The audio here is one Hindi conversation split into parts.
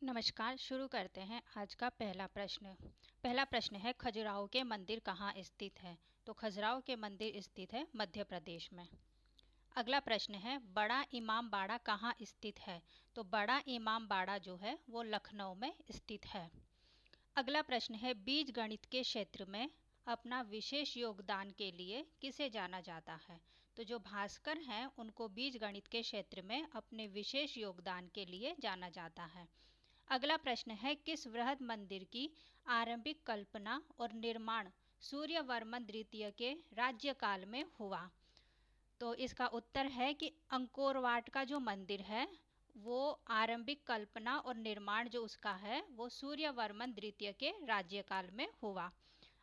नमस्कार। शुरू करते हैं आज का पहला प्रश्न है खजुराहो के मंदिर कहाँ स्थित है। तो खजुराहो के मंदिर स्थित है मध्य प्रदेश में। अगला प्रश्न है बड़ा इमाम बाड़ा कहाँ स्थित है। तो बड़ा इमाम बाड़ा जो है वो लखनऊ में स्थित है। अगला प्रश्न है बीज गणित के क्षेत्र में अपना विशेष योगदान के लिए किसे जाना जाता है। तो जो भास्कर हैं उनको बीज गणित के क्षेत्र में अपने विशेष योगदान के लिए जाना जाता है। अगला प्रश्न है किस वृहद मंदिर की आरंभिक कल्पना और निर्माण सूर्यवर्मन द्वितीय के राज्यकाल में हुआ। तो इसका उत्तर है कि अंकोर वाट का जो मंदिर है वो आरंभिक कल्पना और निर्माण जो उसका है वो सूर्यवर्मन द्वितीय के राज्यकाल में हुआ।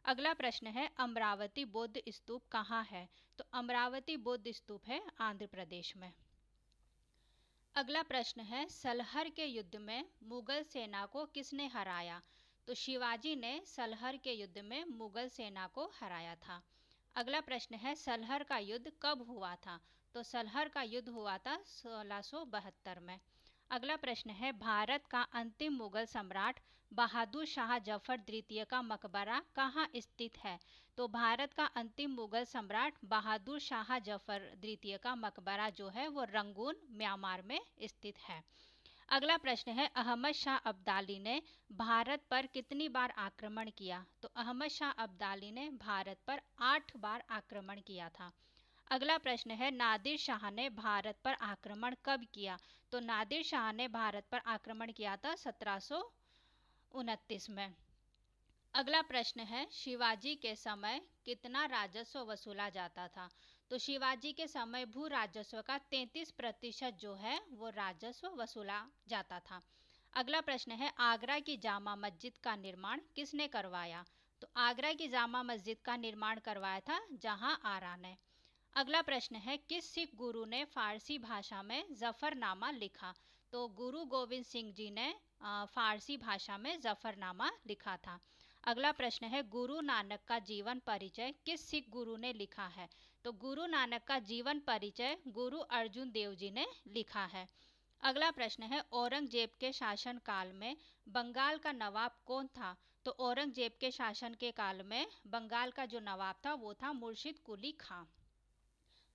अगला प्रश्न है अमरावती बौद्ध स्तूप कहाँ है। तो अमरावती बौद्ध स्तूप है आंध्र प्रदेश में। अगला प्रश्न है सलहर के युद्ध में मुगल सेना को किसने हराया। तो शिवाजी ने सलहर के युद्ध में मुगल सेना को हराया था। अगला प्रश्न है सलहर का युद्ध कब हुआ था। तो सलहर का युद्ध हुआ था 1672 में। अगला प्रश्न है भारत का अंतिम मुगल सम्राट बहादुर शाह जफर द्वितीय का मकबरा कहाँ स्थित है। तो भारत का अंतिम मुगल सम्राट बहादुर शाह जफर द्वितीय का मकबरा जो है वो रंगून म्यांमार में स्थित है। अगला प्रश्न है अहमद शाह अब्दाली ने भारत पर कितनी बार आक्रमण किया। तो अहमद शाह अब्दाली ने भारत पर 8 बार आक्रमण किया था। अगला प्रश्न है नादिर शाह ने भारत पर आक्रमण कब किया। तो नादिर शाह ने भारत पर आक्रमण किया था 1729 में। अगला प्रश्न है शिवाजी के समय कितना राजस्व वसूला जाता था। तो शिवाजी के समय भू राजस्व का 33% जो है वो राजस्व वसूला जाता था। अगला प्रश्न है आगरा की जामा मस्जिद का निर्माण किसने करवाया। तो आगरा की जामा मस्जिद का निर्माण करवाया था जहां आरा ने। अगला प्रश्न है किस सिख गुरु ने फारसी भाषा में जफरनामा लिखा। तो गुरु गोविंद सिंह जी ने फारसी भाषा में जफरनामा लिखा था। अगला प्रश्न है गुरु नानक का जीवन परिचय किस सिख गुरु ने लिखा है। तो गुरु नानक का जीवन परिचय गुरु अर्जुन देव जी ने लिखा है। अगला प्रश्न है औरंगजेब के शासन काल में बंगाल का नवाब कौन था। तो औरंगजेब के शासन के काल में बंगाल का जो नवाब था वो था मुर्शिद कुली खां।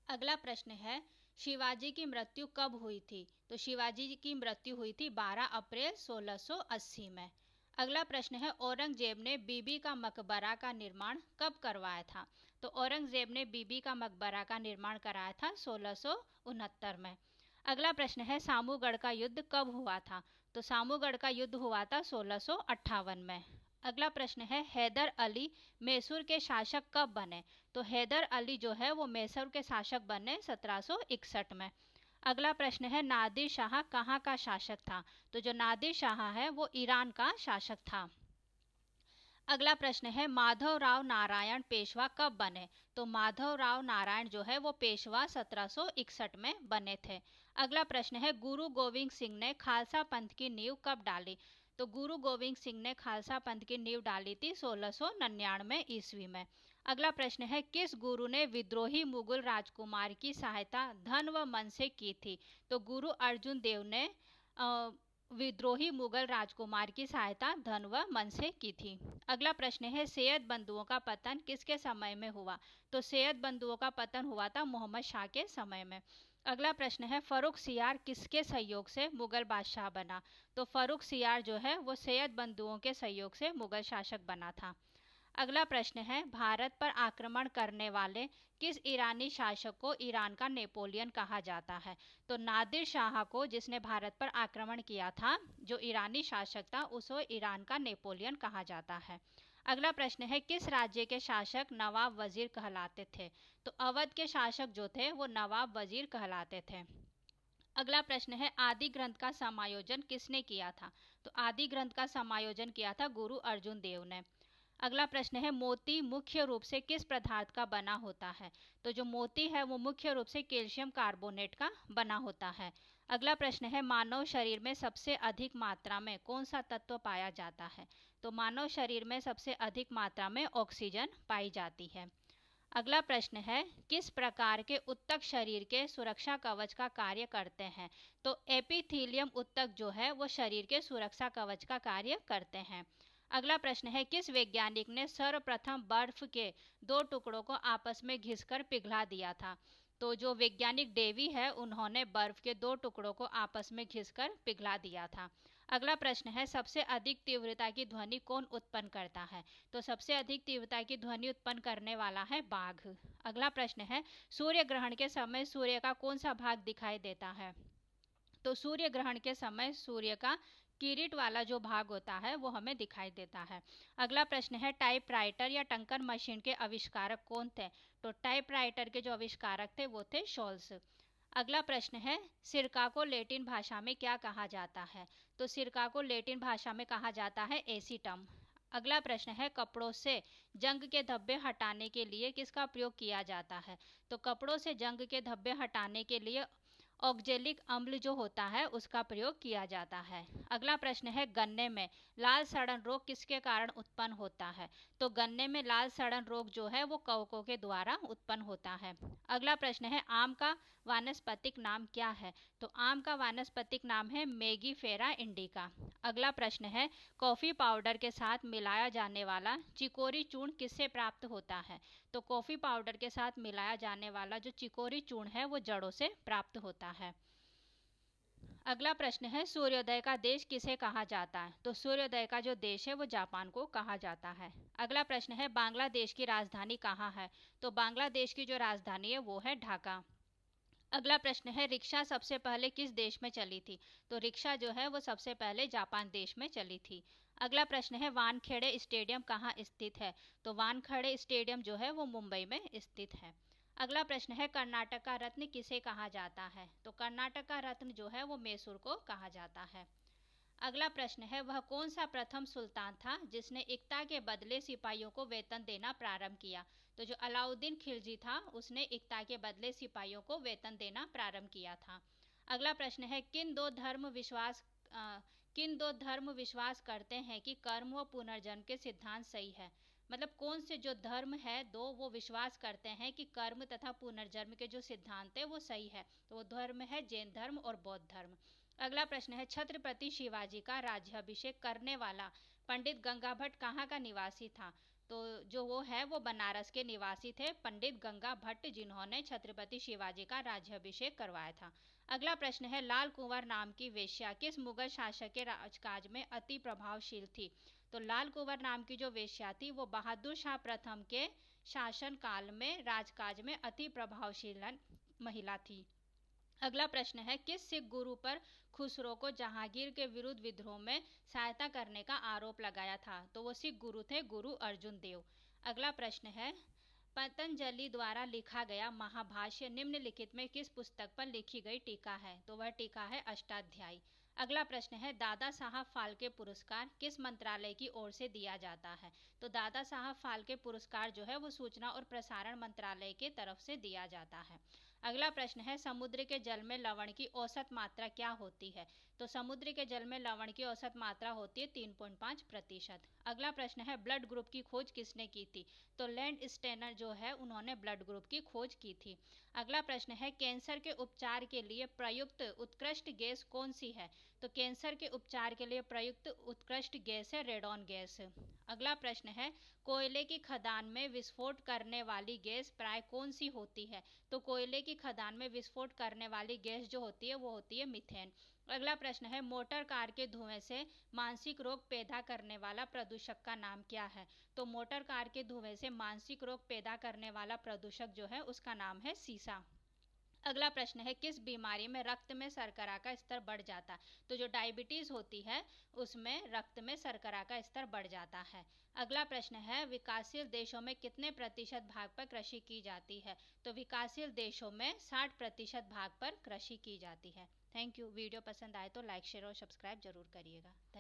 अगला प्रश्न है शिवाजी की मृत्यु कब हुई थी। तो शिवाजी की मृत्यु हुई थी 12 अप्रैल 1680 में। अगला प्रश्न है औरंगजेब ने बीबी का मकबरा का निर्माण कब करवाया था। तो औरंगजेब ने बीबी का मकबरा का निर्माण कराया था 1669 में। अगला प्रश्न है सामूगढ़ का युद्ध कब हुआ था। तो सामूगढ़ का युद्ध हुआ था 1658 में। अगला प्रश्न है हैदर अली मैसूर के शासक कब बने। तो हैदर अली जो है वो मैसूर के शासक बने 1761 में। अगला प्रश्न है नादिर शाह कहाँ का शासक था। तो जो नादिर शाह है वो ईरान का शासक था। अगला प्रश्न है माधवराव नारायण पेशवा कब बने। तो माधवराव नारायण जो है वो पेशवा 1761 में बने थे। अगला प्रश्न है गुरु गोविंद सिंह ने खालसा पंथ की नींव कब डाली। तो गुरु गोविंद सिंह ने खालसा पंथ की नींव डाली थी 1699 ईस्वी में। अगला प्रश्न है किस गुरु ने विद्रोही मुगल राजकुमार की सहायता धन व मन से की थी। तो गुरु अर्जुन देव ने विद्रोही मुगल राजकुमार की सहायता धन व मन से की थी। अगला प्रश्न है सैयद बंधुओं का पतन किसके समय में हुआ। तो सैयद बंधुओं का पतन हुआ था मोहम्मद शाह के समय में। अगला प्रश्न है फर्रुख सियार किसके सहयोग से मुगल बादशाह बना। तो फर्रुख सियार जो है वो सैयद बंधुओं के सहयोग से मुगल शासक बना था। अगला प्रश्न है भारत पर आक्रमण करने वाले किस ईरानी शासक को ईरान का नेपोलियन कहा जाता है। तो नादिर शाह को जिसने भारत पर आक्रमण किया था जो ईरानी शासक था उसे ईरान का नेपोलियन कहा जाता है। अगला प्रश्न है किस राज्य के शासक नवाब वजीर कहलाते थे। तो अवध के शासक जो थे वो नवाब वजीर कहलाते थे। अगला प्रश्न है आदि ग्रंथ का समायोजन किसने किया था। तो आदि ग्रंथ का समायोजन किया था गुरु अर्जुन देव ने। अगला प्रश्न है मोती मुख्य रूप से किस पदार्थ का बना होता है। तो जो मोती है वो मुख्य रूप से कैल्शियम कार्बोनेट का बना होता है। अगला प्रश्न है मानव शरीर में सबसे अधिक मात्रा में कौन सा तत्व पाया जाता है। तो मानव शरीर में सबसे अधिक मात्रा में ऑक्सीजन पाई जाती है। अगला प्रश्न है, किस प्रकार के ऊतक शरीर के सुरक्षा कवच का कार्य करते हैं? तो एपिथेलियम ऊतक जो है वो शरीर के सुरक्षा कवच का कार्य करते हैं। अगला प्रश्न है, किस वैज्ञानिक ने सर्वप्रथम बर्फ के दो टुकड़ों को आपस में घिसकर पिघला दिया था? तो जो वैज्ञानिक डेवी है उन्होंने बर्फ के दो टुकड़ों को आपस में घिसकर पिघला दिया था। अगला प्रश्न है, सबसे अधिक तीव्रता की ध्वनि कौन उत्पन्न करता है? तो सबसे अधिक तीव्रता की ध्वनि उत्पन्न करने वाला है बाघ। अगला प्रश्न है, सूर्य ग्रहण के समय सूर्य का कौन सा भाग दिखाई देता है? तो सूर्य ग्रहण के समय सूर्य का किरीट वाला जो भाग होता है वो हमें दिखाई देता है। अगला प्रश्न है, टाइपराइटर या टंकन मशीन के आविष्कारक कौन थे? तो टाइपराइटर के जो आविष्कारक थे वो थे शॉल्स। अगला प्रश्न है, सिरका को लैटिन भाषा में क्या कहा जाता है? तो सिरका को लैटिन भाषा में कहा जाता है एसीटम। अगला प्रश्न है, कपड़ों से जंग के धब्बे हटाने के लिए किसका प्रयोग किया जाता है? तो कपड़ों से जंग के धब्बे हटाने के लिए ऑक्जेलिक अम्ल जो होता है उसका प्रयोग किया जाता है। अगला प्रश्न है, गन्ने में लाल सड़न रोग किसके कारण उत्पन्न होता है? तो गन्ने में लाल सड़न रोग जो है वो कवकों के द्वारा उत्पन्न होता है। अगला प्रश्न है, आम का वानस्पतिक नाम क्या है? तो आम का वानस्पतिक नाम है मेगीफेरा इंडिका। अगला प्रश्न है, कॉफी पाउडर के साथ मिलाया जाने वाला चिकोरी चूर्ण किससे प्राप्त होता है? तो कॉफी पाउडर के साथ मिलाया जाने वाला जो चिकोरी चूर्ण है वो जड़ों से प्राप्त होता है। अगला प्रश्न है, सूर्योदय का देश किसे कहा जाता है? तो सूर्योदय का जो देश है वो जापान को कहा जाता है। अगला प्रश्न है, बांग्लादेश की राजधानी कहाँ है? तो बांग्लादेश की जो राजधानी है वो है ढाका। अगला प्रश्न है, रिक्शा सबसे पहले किस देश में चली थी? तो रिक्शा जो है वो सबसे पहले जापान देश में चली थी। अगला प्रश्न है, वानखेड़े स्टेडियम कहाँ स्थित है? तो वानखेड़े स्टेडियम जो है वो मुंबई में स्थित है। अगला प्रश्न है, कर्नाटक का रत्न किसे कहा जाता है? तो कर्नाटक का रत्न जो है वो मैसूर को कहा जाता है। अगला प्रश्न है, वह कौन सा प्रथम सुल्तान था जिसने इक्ता के बदले सिपाहियों को वेतन देना प्रारंभ किया? तो जो अलाउद्दीन खिलजी था उसने इक्ता के बदले सिपाहियों को वेतन देना प्रारंभ किया था। अगला प्रश्न है, किन दो धर्म विश्वास करते हैं कि कर्म व पुनर्जन्म के सिद्धांत सही है? मतलब कौन से जो धर्म है दो वो विश्वास करते हैं कि कर्म तथा पुनर्जन्म के जो सिद्धांत है वो सही है? तो वो धर्म है जैन धर्म और बौद्ध धर्म। अगला प्रश्न है, छत्रपति शिवाजी का राज्याभिषेक करने वाला पंडित गंगा भट्ट कहाँ का निवासी था? तो जो वो है वो बनारस के निवासी थे पंडित गंगा भट्ट, जिन्होंने छत्रपति शिवाजी का राज्याभिषेक करवाया था। अगला प्रश्न है, लाल कुंवर नाम की वेश्या किस मुगल शासक के राजकाज में अति प्रभावशील थी? तो लाल कुंवर नाम की जो वेश्या थी वो बहादुर शाह प्रथम के शासन काल में राजकाज में अति प्रभावशील महिला थी। अगला प्रश्न है, किस सिख गुरु पर खुसरो को जहांगीर के विरुद्ध विद्रोह में सहायता करने का आरोप लगाया था? तो वो सिख गुरु थे गुरु अर्जुन देव। अगला प्रश्न है, पतंजलि द्वारा लिखा गया महाभाष्य निम्नलिखित में किस पुस्तक पर लिखी गई टीका है? तो वह टीका है अष्टाध्यायी। अगला प्रश्न है, दादा साहब फाल्के पुरस्कार किस मंत्रालय की ओर से दिया जाता है? तो दादा साहब फाल्के पुरस्कार जो है वो सूचना और प्रसारण मंत्रालय के तरफ से दिया जाता है। अगला प्रश्न है, समुद्र के जल में लवण की औसत मात्रा क्या होती है? तो समुद्र के जल में लवण की औसत मात्रा होती है 3.5%। अगला प्रश्न है, ब्लड ग्रुप की खोज किसने की थी? तो लैंड स्टेनर जो है उन्होंने ब्लड ग्रुप की खोज की थी। अगला प्रश्न है, कैंसर के उपचार के लिए प्रयुक्त उत्कृष्ट गैस कौन सी है? तो कैंसर के उपचार के लिए प्रयुक्त उत्कृष्ट गैस है रेडॉन गैस। अगला प्रश्न है, कोयले की खदान में विस्फोट करने वाली गैस प्राय कौन सी होती है? तो कोयले की खदान में विस्फोट करने वाली गैस जो होती है वो होती है मीथेन। अगला प्रश्न है, मोटर कार के धुएं से मानसिक रोग पैदा करने वाला प्रदूषक का नाम क्या है? तो मोटर कार के धुएं से मानसिक रोग पैदा करने वाला प्रदूषक जो है उसका नाम है सीसा। अगला प्रश्न है, किस बीमारी में रक्त में शर्करा का स्तर बढ़ जाता है? तो जो डायबिटीज होती है उसमें रक्त में शर्करा का स्तर बढ़ जाता है। अगला प्रश्न है, विकासशील देशों में कितने प्रतिशत भाग पर कृषि की जाती है? तो विकासशील देशों में 60% भाग पर कृषि की जाती है। Thank you. वीडियो पसंद आए तो लाइक शेयर और सब्सक्राइब जरूर करिएगा।